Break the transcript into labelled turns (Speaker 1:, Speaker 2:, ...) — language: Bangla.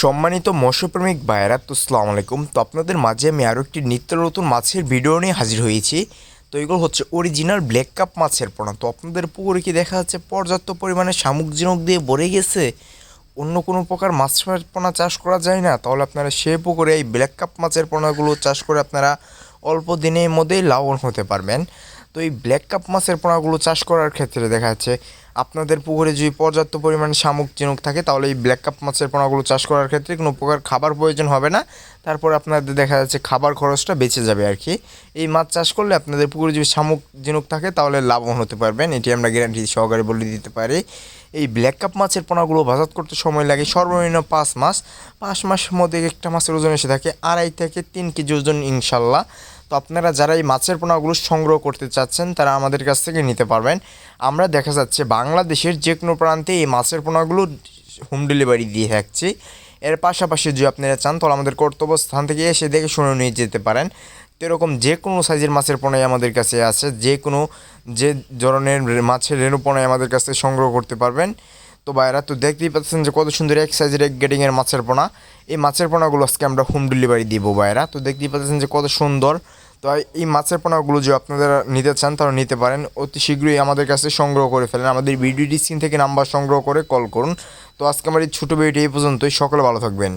Speaker 1: সম্মানিত মৎস্যপ্রেমিক ভাইয়েরা, তো আসসালামু আলাইকুম। তো আপনাদের মাঝে আমি আরও একটি নিত্য নতুন মাছের ভিডিও নিয়ে হাজির হয়েছি। তো এগুলো হচ্ছে অরিজিনাল ব্ল্যাক কাপ মাছের পোনা। তো আপনাদের পুকুরে কি দেখা যাচ্ছে পর্যাপ্ত পরিমাণে শামুক ঝিনুক দিয়ে ভরে গেছে, অন্য কোনো প্রকার মাছের পোনা চাষ করা যায় না? তাহলে আপনারা সে পুকুরে এই ব্ল্যাক কাপ মাছের পোনাগুলো চাষ করে আপনারা অল্প দিনের মধ্যেই লাভবান হতে পারবেন। তো এই ব্ল্যাক কাপ মাছের পোনাগুলো চাষ করার ক্ষেত্রে দেখা যাচ্ছে আপনাদের পুকুরে যদি পর্যাপ্ত পরিমাণে শামুক ঝিনুক থাকে, তাহলে এই ব্ল্যাক কাপ মাছের পোনাগুলো চাষ করার ক্ষেত্রে কোনো প্রকার খাবার প্রয়োজন হবে না। তারপর আপনাদের দেখা যাচ্ছে খাবার খরচটা বেঁচে যাবে আর কি। এই মাছ চাষ করলে আপনাদের পুকুরে যদি শামুক ঝিনুক থাকে তাহলে লাভবান হতে পারবেন, এটি আমরা গ্যারান্টি সহকারে বলে দিতে পারি। এই ব্ল্যাক কাপ মাছের পোনাগুলো বাজার করতে সময় লাগে সর্বনিম্ন 5 মাস। 5 মাসের মধ্যে একটা মাছের ওজন এসে থাকে 2.5 থেকে 3 কেজি ওজন ইনশাল্লাহ। তো আপনারা যারা এই মাছের পোনাগুলো সংগ্রহ করতে চাচ্ছেন তারা আমাদের কাছ থেকে নিতে পারবেন। আমরা দেখা যাচ্ছে বাংলাদেশের যে কোনো প্রান্তে এই মাছের পোনাগুলো হোম ডেলিভারি দিয়ে থাকছি। এর পাশাপাশি যদি আপনারা চান তাহলে আমাদের কর্তব্য স্থান থেকে এসে দেখে শুনে নিয়ে যেতে পারেন। তো এরকম যে কোনো সাইজের মাছের পোনাই আমাদের কাছে আছে, যে ধরনের মাছের রেণু পোনাই আমাদের কাছ থেকে সংগ্রহ করতে পারবেন। তো ভাইরা, তো দেখতেই পাচ্ছেন যে কত সুন্দর এক সাইজের এক গেটিংয়ের মাছের পোনা। এই মাছের পোনাগুলো আজকে আমরা হোম ডেলিভারি দিব ভাইরা। তো দেখতেই পাচ্ছেন যে কত সুন্দর। তো এই মাছের পোনাগুলো যদি আপনারা নিতে চান তাহলে নিতে পারেন, অতি শীঘ্রই আমাদের কাছে সংগ্রহ করে ফেলেন। আমাদের ভিডিও স্ক্রিন থেকে নাম্বার সংগ্রহ করে কল করুন। তো আজকে আমার এই ছোটো ভিডিওটি এই পর্যন্তই। সকলে ভালো থাকবেন।